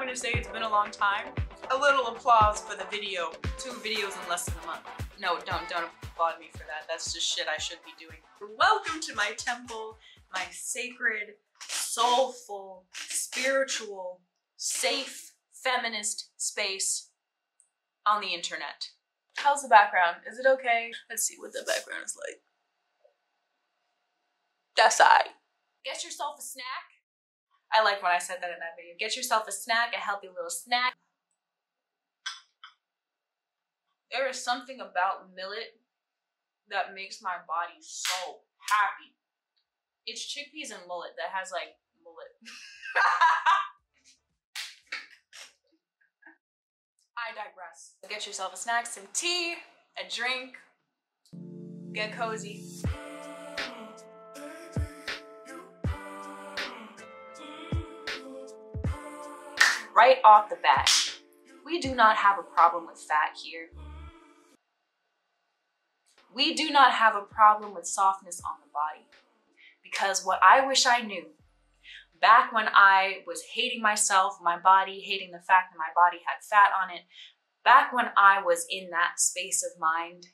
going to say it's been a long time. A little applause for the video. 2 videos in less than a month. No, don't applaud me for that. That's just shit I should be doing. Welcome to my temple, my sacred, soulful, spiritual, safe, feminist space on the internet. How's the background? Is it okay? Let's see what the background is like. That's aight. Get yourself a snack. I like when I said that in that video. Get yourself a snack, a healthy little snack. There is something about millet that makes my body so happy. It's chickpeas and mullet that has like mullet. I digress. Get yourself a snack, some tea, a drink, get cozy. Right off the bat, we do not have a problem with fat here. We do not have a problem with softness on the body. Because what I wish I knew, back when I was hating myself, my body, hating the fact that my body had fat on it, back when I was in that space of mind,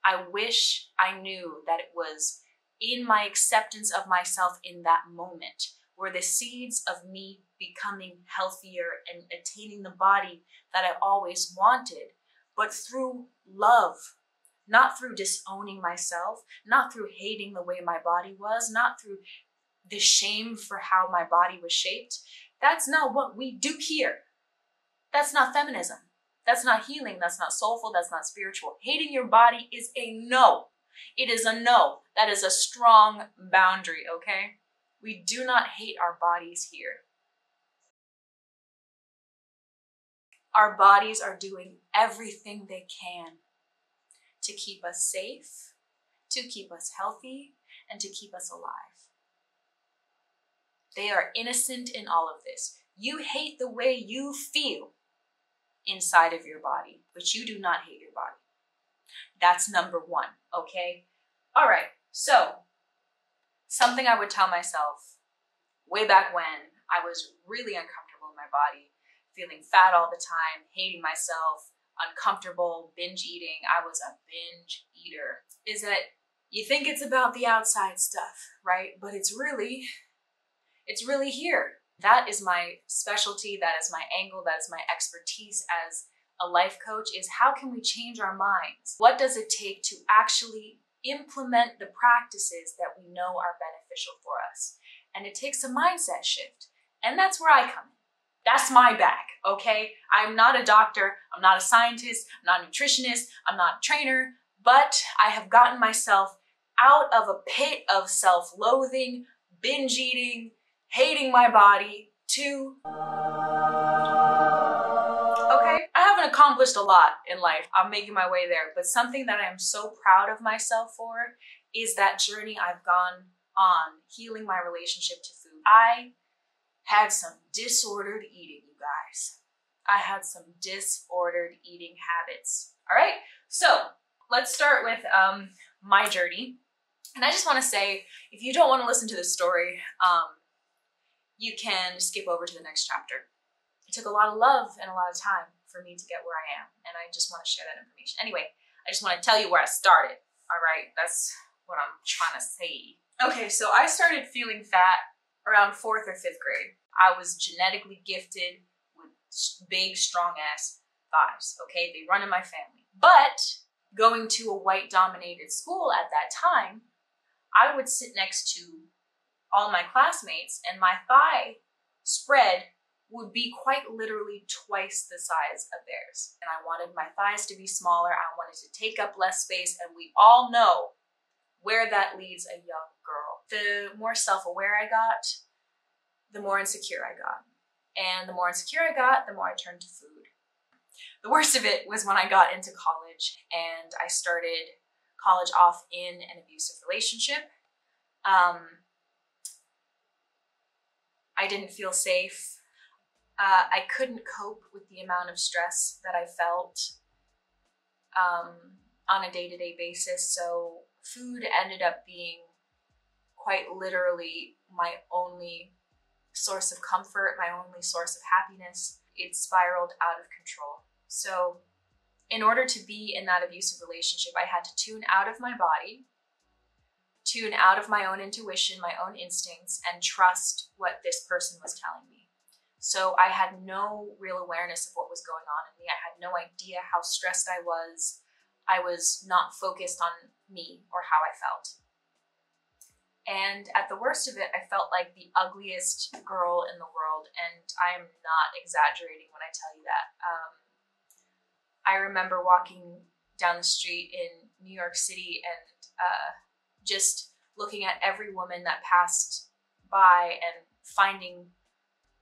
I wish I knew that it was in my acceptance of myself in that moment where the seeds of me becoming healthier and attaining the body that I always wanted, but through love, not through disowning myself, not through hating the way my body was, not through the shame for how my body was shaped. That's not what we do here. That's not feminism. That's not healing. That's not soulful. That's not spiritual. Hating your body is a no. It is a no. That is a strong boundary, okay? We do not hate our bodies here. Our bodies are doing everything they can to keep us safe, to keep us healthy, and to keep us alive. They are innocent in all of this. You hate the way you feel inside of your body, but you do not hate your body. That's number 1, okay? All right, so something I would tell myself way back when I was really uncomfortable in my body, feeling fat all the time, hating myself, uncomfortable, binge eating. I was a binge eater. Is that you think it's about the outside stuff, right? But it's really here. That is my specialty. That is my angle. That is my expertise as a life coach, is how can we change our minds? What does it take to actually implement the practices that we know are beneficial for us? And it takes a mindset shift. And that's where I come in. That's my bag, okay? I'm not a doctor, I'm not a scientist, I'm not a nutritionist, I'm not a trainer, but I have gotten myself out of a pit of self-loathing, binge eating, hating my body to, okay? I haven't accomplished a lot in life. I'm making my way there, but something that I am so proud of myself for is that journey I've gone on, healing my relationship to food. I had some disordered eating, you guys. I had some disordered eating habits. All right, so let's start with my journey. And I just want to say, if you don't want to listen to this story, you can skip over to the next chapter. It took a lot of love and a lot of time for me to get where I am, and I just want to share that information. Anyway, I just want to tell you where I started. All right, that's what I'm trying to say. Okay, so I started feeling fat around 4th or 5th grade. I was genetically gifted with big, strong-ass thighs, okay? They run in my family. But going to a white-dominated school at that time, I would sit next to all my classmates, and my thigh spread would be quite literally twice the size of theirs. And I wanted my thighs to be smaller. I wanted to take up less space, and we all know where that leads a young girl. The more self-aware I got, the more insecure I got. And the more insecure I got, the more I turned to food. The worst of it was when I got into college and I started college off in an abusive relationship. I didn't feel safe. I couldn't cope with the amount of stress that I felt on a day-to-day basis, so food ended up being quite literally my only source of comfort, my only source of happiness. it spiraled out of control. So in order to be in that abusive relationship, I had to tune out of my body, tune out of my own intuition, my own instincts, and trust what this person was telling me. So I had no real awareness of what was going on in me. I had no idea how stressed I was. I was not focused on me or how I felt. And at the worst of it, I felt like the ugliest girl in the world. And I am not exaggerating when I tell you that. I remember walking down the street in New York City and just looking at every woman that passed by and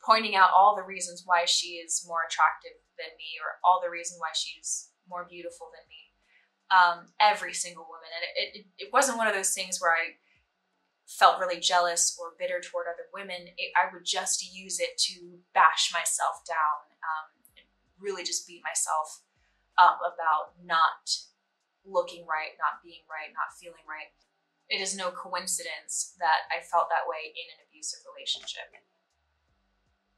pointing out all the reasons why she is more attractive than me, or all the reasons why she's more beautiful than me. Every single woman. And it wasn't one of those things where I felt really jealous or bitter toward other women. I would just use it to bash myself down, and really just beat myself up about not looking right, not being right, not feeling right. It is no coincidence that I felt that way in an abusive relationship.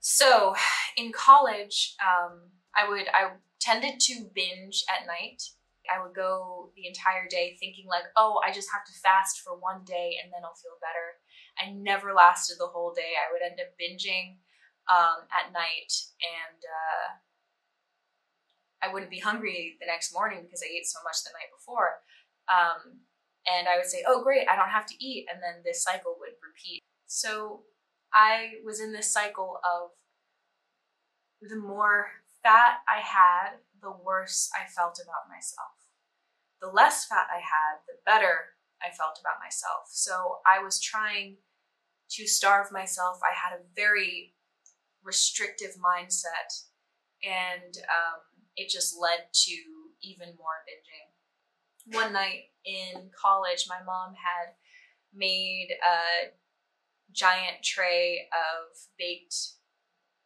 So in college, I tended to binge at night. I would go the entire day thinking like, oh, I just have to fast for one day and then I'll feel better. I never lasted the whole day. I would end up binging at night, and I wouldn't be hungry the next morning because I ate so much the night before. And I would say, oh great, I don't have to eat. And then this cycle would repeat. So I was in this cycle of the more fat I had, the worse I felt about myself. The less fat I had, the better I felt about myself. So I was trying to starve myself. I had a very restrictive mindset, and it just led to even more binging. One night in college, my mom had made a giant tray of baked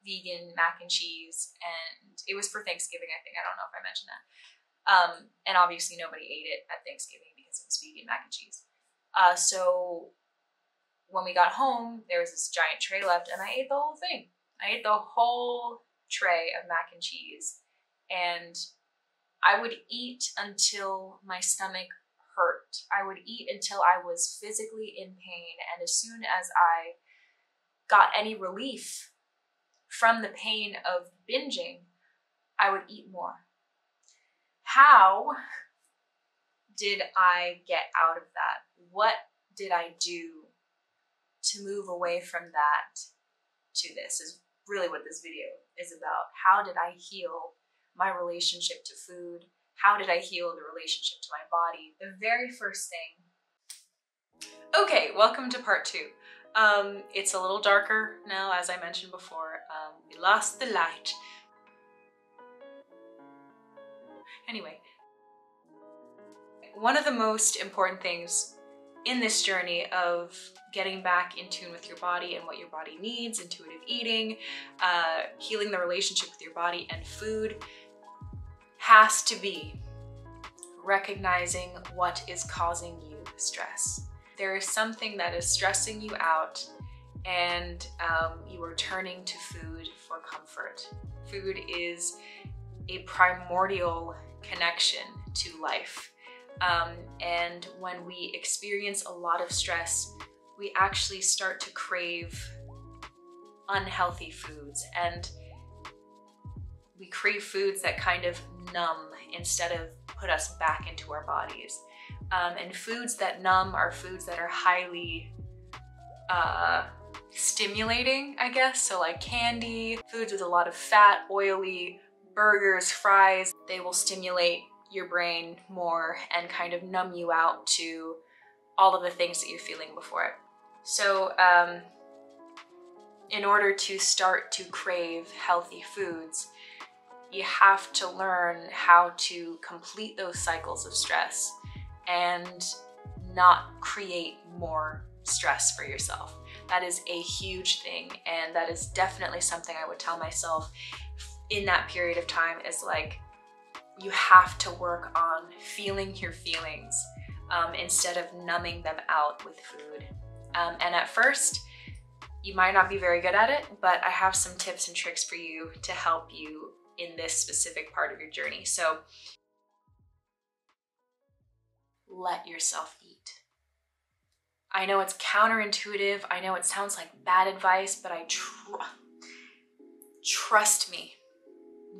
vegan mac and cheese, and it was for Thanksgiving, I think. I don't know if I mentioned that. And obviously nobody ate it at Thanksgiving because it was vegan mac and cheese. So when we got home, there was this giant tray left, and I ate the whole thing. I ate the whole tray of mac and cheese, and I would eat until my stomach hurt. I would eat until I was physically in pain, and as soon as I got any relief from the pain of binging, I would eat more. How did I get out of that? What did I do to move away from that to this is really what this video is about. How did I heal my relationship to food? How did I heal the relationship to my body? The very first thing. Okay, welcome to part 2. It's a little darker now, as I mentioned before. We lost the light. Anyway, one of the most important things in this journey of getting back in tune with your body and what your body needs, intuitive eating, healing the relationship with your body and food, has to be recognizing what is causing you stress. There is something that is stressing you out, and you are turning to food for comfort. Food is a primordial connection to life. And when we experience a lot of stress, we actually start to crave unhealthy foods, and we crave foods that kind of numb instead of put us back into our bodies. And foods that numb are foods that are highly stimulating, I guess. So like candy, foods with a lot of fat, oily, burgers, fries, they will stimulate your brain more and kind of numb you out to all of the things that you're feeling before it. So in order to start to crave healthy foods, you have to learn how to complete those cycles of stress and not create more stress for yourself. That is a huge thing, and that is definitely something I would tell myself in that period of time, is like, you have to work on feeling your feelings instead of numbing them out with food. And at first, You might not be very good at it, but I have some tips and tricks for you to help you in this specific part of your journey. So let yourself eat. I know it's counterintuitive. I know it sounds like bad advice, but trust me,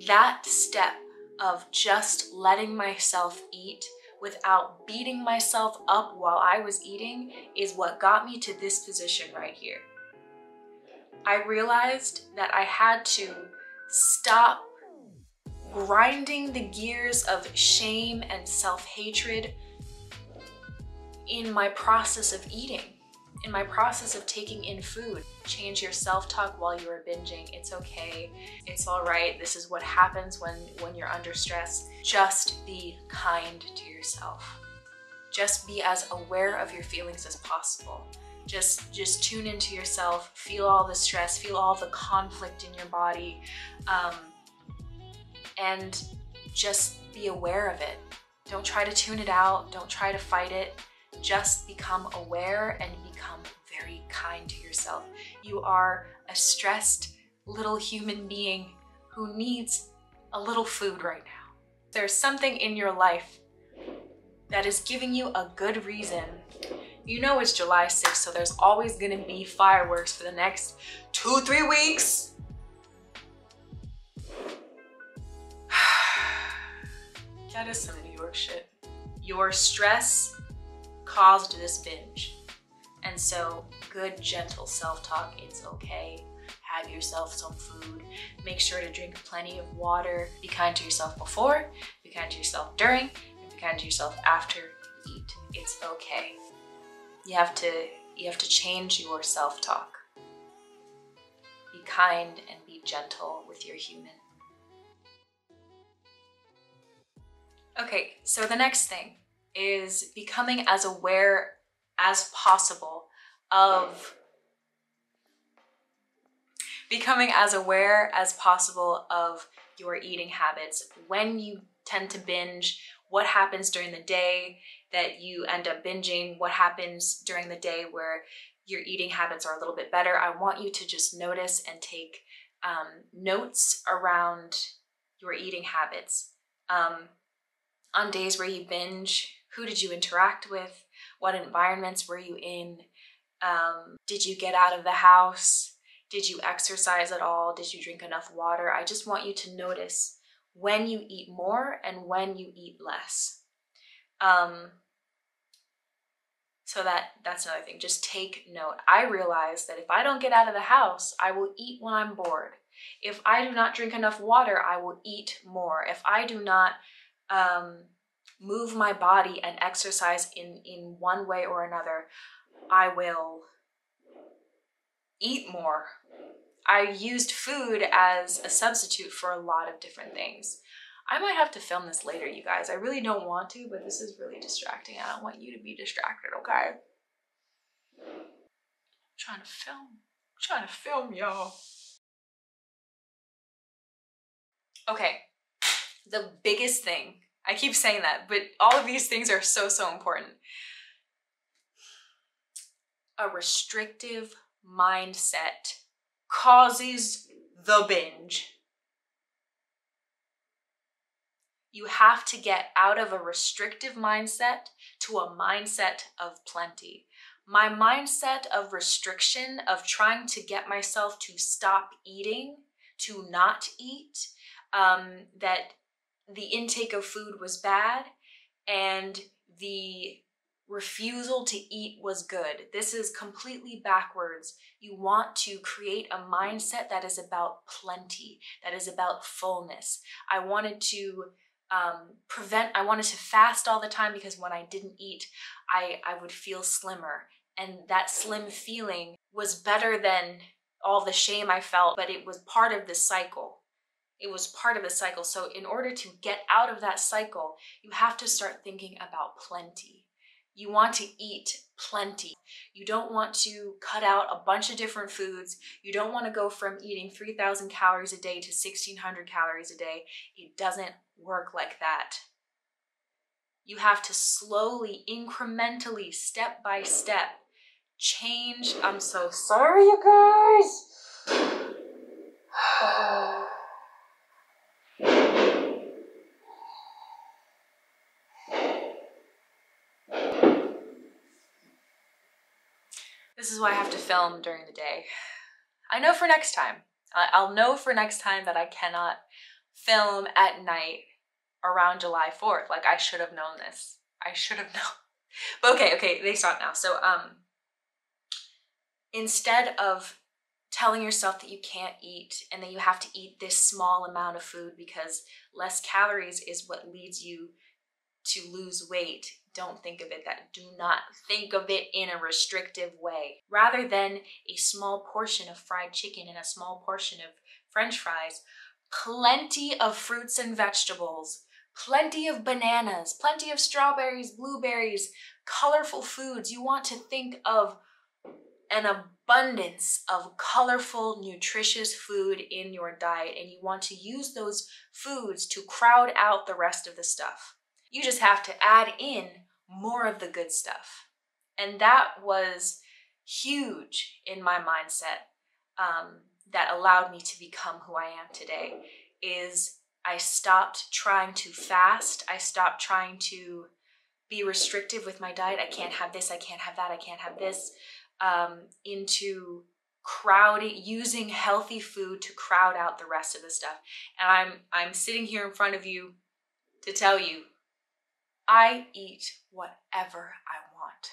that step of just letting myself eat without beating myself up while I was eating is what got me to this position right here. I realized that I had to stop grinding the gears of shame and self-hatred in my process of eating, in my process of taking in food. Change your self-talk while you are binging. It's okay. It's all right. This is what happens when you're under stress. Just be kind to yourself. Just be as aware of your feelings as possible. Just tune into yourself, feel all the stress, feel all the conflict in your body, and just be aware of it. Don't try to tune it out. Don't try to fight it. Just become aware and become very kind to yourself. You are a stressed little human being who needs a little food right now. There's something in your life that is giving you a good reason. You know it's July 6th, so there's always gonna be fireworks for the next 2-3 weeks. That is some New York shit. Your stress caused this binge. And so good, gentle self-talk, it's okay. Have yourself some food. Make sure to drink plenty of water. Be kind to yourself before, be kind to yourself during, and be kind to yourself after you eat. It's okay. You have to change your self-talk. Be kind and be gentle with your human. Okay, so the next thing is becoming as aware as possible of your eating habits. When you tend to binge, what happens during the day that you end up binging, what happens during the day where your eating habits are a little bit better. I want you to just notice and take notes around your eating habits. On days where you binge, who did you interact with? What environments were you in? Did you get out of the house? Did you exercise at all? Did you drink enough water? I just want you to notice when you eat more and when you eat less. So that's another thing, just take note. I realize that if I don't get out of the house, I will eat when I'm bored. If I do not drink enough water, I will eat more. If I do not move my body and exercise in one way or another, I will eat more. I used food as a substitute for a lot of different things. I might have to film this later, you guys. I really don't want to, but this is really distracting. I don't want you to be distracted, okay? I'm trying to film, y'all. Okay, the biggest thing, I keep saying that, but all of these things are so important. A restrictive mindset causes the binge. You have to get out of a restrictive mindset to a mindset of plenty. My mindset of restriction, of trying to get myself to stop eating, to not eat, that the intake of food was bad and the refusal to eat was good. This is completely backwards. You want to create a mindset that is about plenty, that is about fullness. I wanted to fast all the time because when I didn't eat, I would feel slimmer. And that slim feeling was better than all the shame I felt, but it was part of the cycle. It was part of the cycle. So in order to get out of that cycle, you have to start thinking about plenty. You want to eat plenty. You don't want to cut out a bunch of different foods. You don't want to go from eating 3,000 calories a day to 1,600 calories a day. It doesn't work like that. You have to slowly, incrementally, step by step, change. I'm so sorry, you guys. This is why I have to film during the day. I know for next time. I'll know for next time that I cannot film at night around July 4th. Like, I should have known this. I should have known. But okay, they stop now. So instead of telling yourself that you can't eat and that you have to eat this small amount of food because less calories is what leads you to lose weight, don't think of it that. Do not think of it in a restrictive way. Rather than a small portion of fried chicken and a small portion of French fries, plenty of fruits and vegetables, plenty of bananas, plenty of strawberries, blueberries, colorful foods. You want to think of an abundance of colorful, nutritious food in your diet, and you want to use those foods to crowd out the rest of the stuff. You just have to add in more of the good stuff. And that was huge in my mindset, that allowed me to become who I am today. Is I stopped trying to fast. I stopped trying to be restrictive with my diet. I can't have this, I can't have that, I can't have this. Into using healthy food to crowd out the rest of the stuff. And I'm sitting here in front of you to tell you, I eat whatever I want.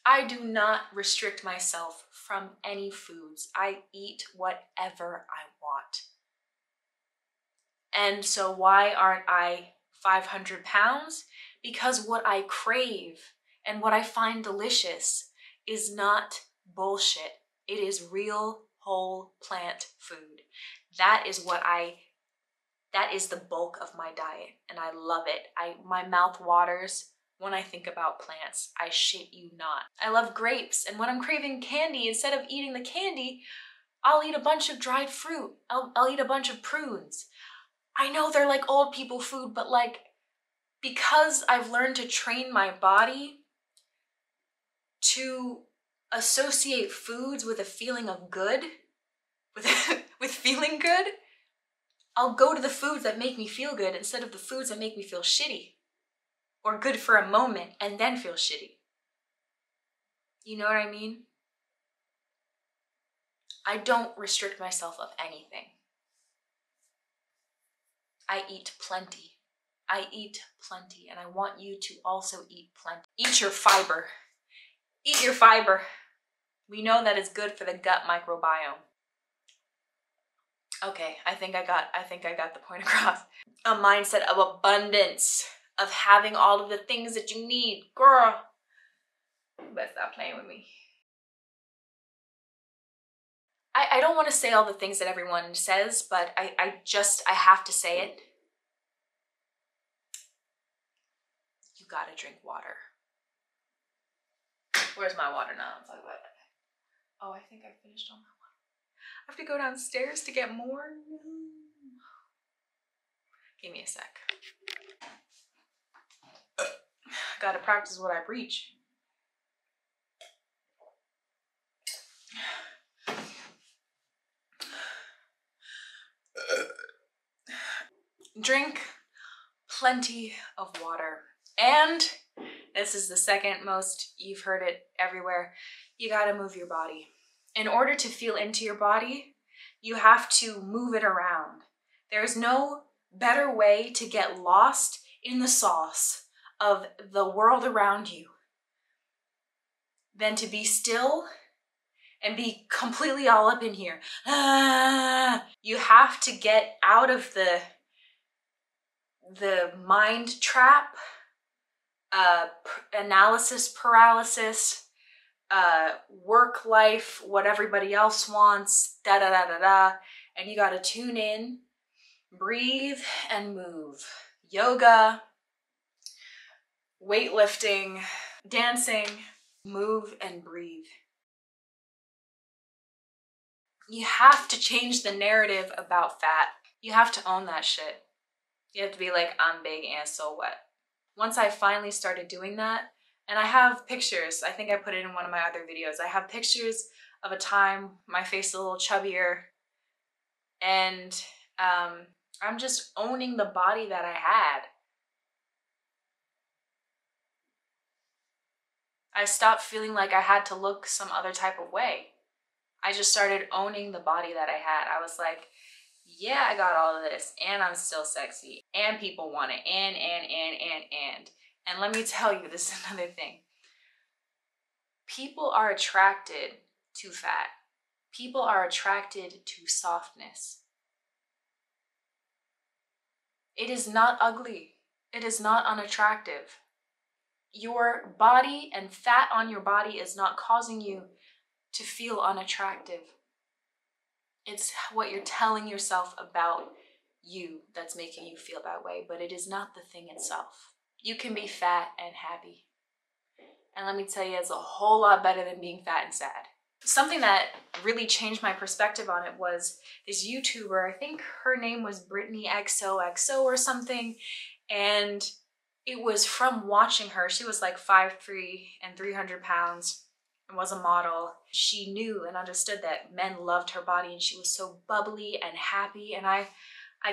I do not restrict myself from any foods. I eat whatever I want. And so why aren't I 500 pounds? Because what I crave and what I find delicious is not bullshit. It is real, whole plant food. That is the bulk of my diet, and I love it. My mouth waters when I think about plants. I shit you not. I love grapes, and when I'm craving candy, instead of eating the candy, I'll eat a bunch of dried fruit. I'll eat a bunch of prunes. I know they're like old people food, but like, because I've learned to train my body to associate foods with a feeling of good, with feeling good, I'll go to the foods that make me feel good instead of the foods that make me feel shitty or good for a moment and then feel shitty. You know what I mean? I don't restrict myself of anything. I eat plenty. I eat plenty, and I want you to also eat plenty. Eat your fiber. Eat your fiber. We know that it's good for the gut microbiome. Okay, I think I got the point across. A mindset of abundance, of having all of the things that you need. Girl, you better stop playing with me. I don't want to say all the things that everyone says, but I have to say it. You gotta drink water. Where's my water now? I'll talk about it. Oh, I think I finished all my water. I have to go downstairs to get more. Give me a sec. Gotta practice what I preach. Drink plenty of water. And this is the second most, you've heard it everywhere, you gotta move your body. In order to feel into your body, you have to move it around. There's no better way to get lost in the sauce of the world around you than to be still and be completely all up in here. You have to get out of the mind trap, analysis paralysis, work life, what everybody else wants, and you gotta tune in, breathe, and move. Yoga, weightlifting, dancing, move and breathe. You have to change the narrative about fat. You have to own that shit. You have to be like, I'm big and so what? Once I finally started doing that, And I have pictures. I think I put it in one of my other videos. I have pictures of a time my face is a little chubbier, and I'm just owning the body that I had. I stopped feeling like I had to look some other type of way. I just started owning the body that I had. I was like, yeah, I got all of this, and I'm still sexy, and people want it, and. And let me tell you, this is another thing. People are attracted to fat. People are attracted to softness. It is not ugly. It is not unattractive. Your body and fat on your body is not causing you to feel unattractive. It's what you're telling yourself about you that's making you feel that way, but it is not the thing itself. You can be fat and happy. And let me tell you, it's a whole lot better than being fat and sad. Something that really changed my perspective on it was this YouTuber, I think her name was Brittany XOXO or something, and it was from watching her. She was like 5'3" and 300 pounds and was a model. She knew and understood that men loved her body, and she was so bubbly and happy. And I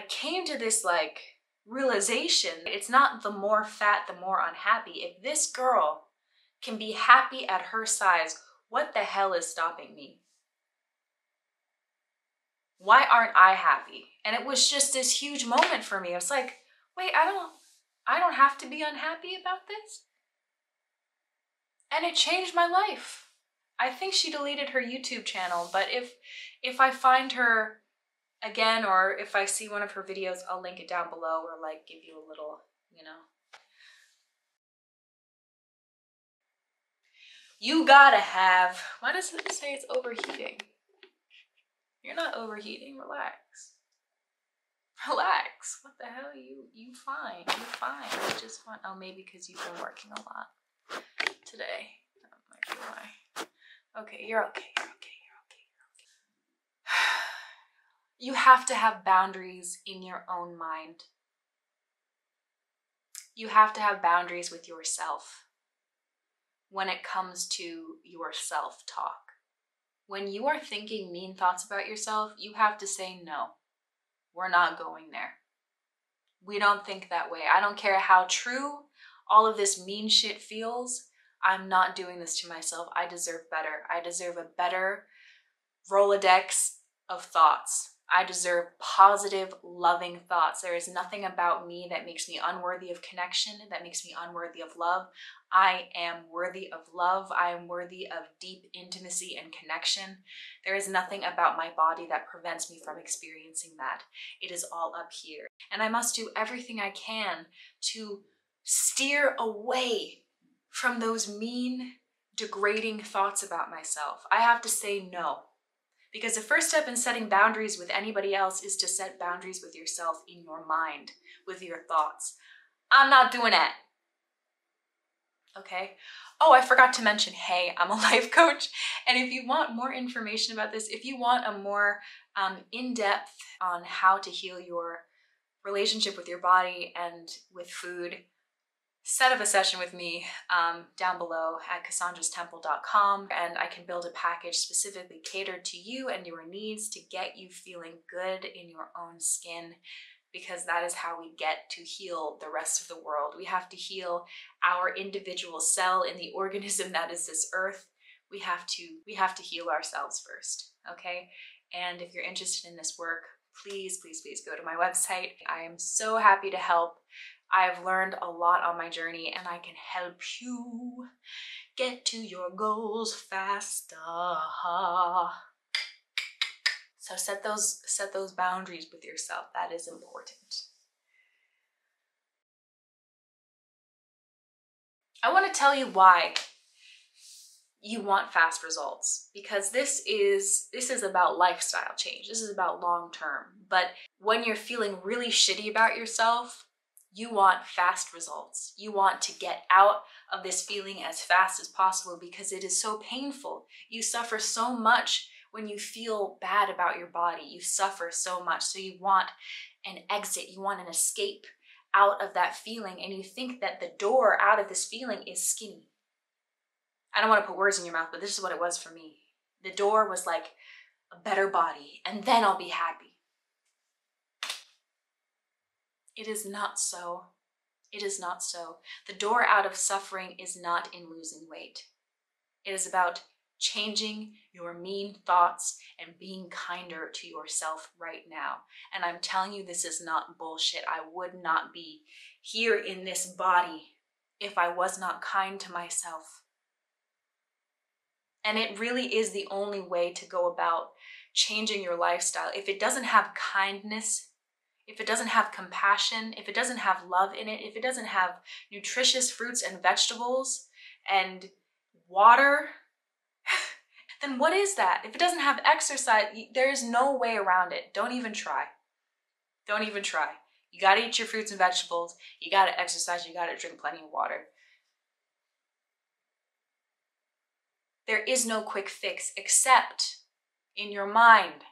came to this like realization, it's not the more fat, the more unhappy. If this girl can be happy at her size, what the hell is stopping me? Why aren't I happy? And it was just this huge moment for me. It was like, wait, I don't have to be unhappy about this. And it changed my life. I think she deleted her YouTube channel, but if I find her again, or if I see one of her videos, I'll link it down below, or like give you a little, you know. You gotta have, why does it say it's overheating? You're not overheating, relax. Relax, what the hell, you fine, you're fine, you're just fine. Oh, maybe because you've been working a lot today, that might be why. Okay, you're okay, you're okay, you're okay, you're okay. You have to have boundaries in your own mind. You have to have boundaries with yourself when it comes to your self-talk. When you are thinking mean thoughts about yourself, you have to say, no, we're not going there. We don't think that way. I don't care how true all of this mean shit feels. I'm not doing this to myself. I deserve better. I deserve a better Rolodex of thoughts. I deserve positive, loving thoughts. There is nothing about me that makes me unworthy of connection, that makes me unworthy of love. I am worthy of love. I am worthy of deep intimacy and connection. There is nothing about my body that prevents me from experiencing that. It is all up here. And I must do everything I can to steer away from those mean, degrading thoughts about myself. I have to say no. Because the first step in setting boundaries with anybody else is to set boundaries with yourself in your mind, with your thoughts. I'm not doing that. Okay? Oh, I forgot to mention, hey, I'm a life coach. And if you want more information about this, if you want a more in-depth on how to heal your relationship with your body and with food, set up a session with me down below at cassandrastemple.com, and I can build a package specifically catered to you and your needs to get you feeling good in your own skin, because that is how we get to heal the rest of the world. We have to heal our individual cell in the organism that is this earth. We have to heal ourselves first, okay? And if you're interested in this work, please, please, please go to my website. I am so happy to help. I've learned a lot on my journey, and I can help you get to your goals faster. So set those boundaries with yourself. That is important. I want to tell you why you want fast results, because this is about lifestyle change. This is about long term. But when you're feeling really shitty about yourself, you want fast results. You want to get out of this feeling as fast as possible because it is so painful. You suffer so much when you feel bad about your body. You suffer so much. So you want an exit. You want an escape out of that feeling. And you think that the door out of this feeling is skinny. I don't want to put words in your mouth, but this is what it was for me. The door was like a better body, and then I'll be happy. It is not so. It is not so. The door out of suffering is not in losing weight. It is about changing your mean thoughts and being kinder to yourself right now. And I'm telling you, this is not bullshit. I would not be here in this body if I was not kind to myself. And it really is the only way to go about changing your lifestyle. If it doesn't have kindness, if it doesn't have compassion, if it doesn't have love in it, if it doesn't have nutritious fruits and vegetables and water, then what is that? If it doesn't have exercise, there is no way around it. Don't even try. Don't even try. You gotta eat your fruits and vegetables. You gotta exercise. You gotta drink plenty of water. There is no quick fix except in your mind.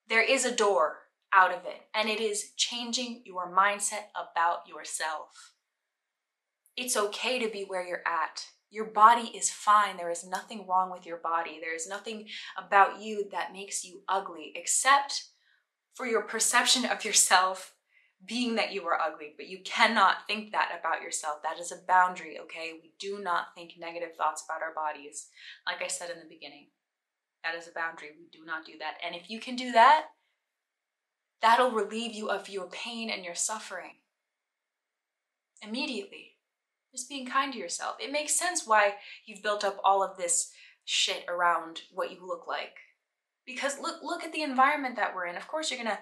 There is a door out of it, and it is changing your mindset about yourself. It's okay to be where you're at. Your body is fine. There is nothing wrong with your body. There is nothing about you that makes you ugly, except for your perception of yourself being that you are ugly. But you cannot think that about yourself. That is a boundary, okay? We do not think negative thoughts about our bodies. Like I said in the beginning, that is a boundary. We do not do that. And if you can do that, that'll relieve you of your pain and your suffering immediately. Just being kind to yourself. It makes sense why you've built up all of this shit around what you look like. Because look at the environment that we're in. Of course you're gonna,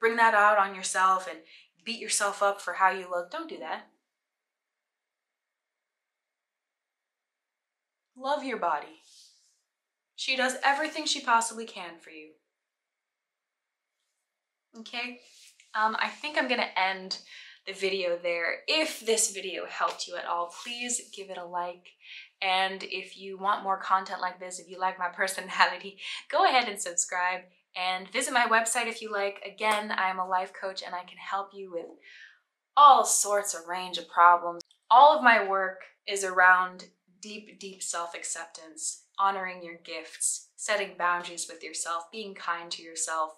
bring that out on yourself and beat yourself up for how you look. Don't do that. Love your body. She does everything she possibly can for you. Okay? I think I'm gonna end the video there. If this video helped you at all, please give it a like. And if you want more content like this, if you like my personality, go ahead and subscribe and visit my website if you like. Again, I'm a life coach and I can help you with all sorts of range of problems. All of my work is around deep, deep self-acceptance, honoring your gifts, setting boundaries with yourself, being kind to yourself.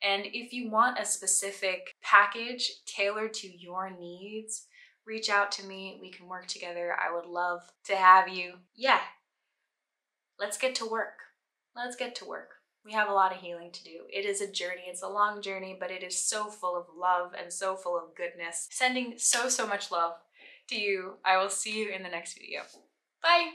And if you want a specific package tailored to your needs, reach out to me. We can work together. I would love to have you. Yeah, let's get to work. Let's get to work. We have a lot of healing to do. It is a journey. It's a long journey, but it is so full of love and so full of goodness. Sending so much love to you. I will see you in the next video. Bye.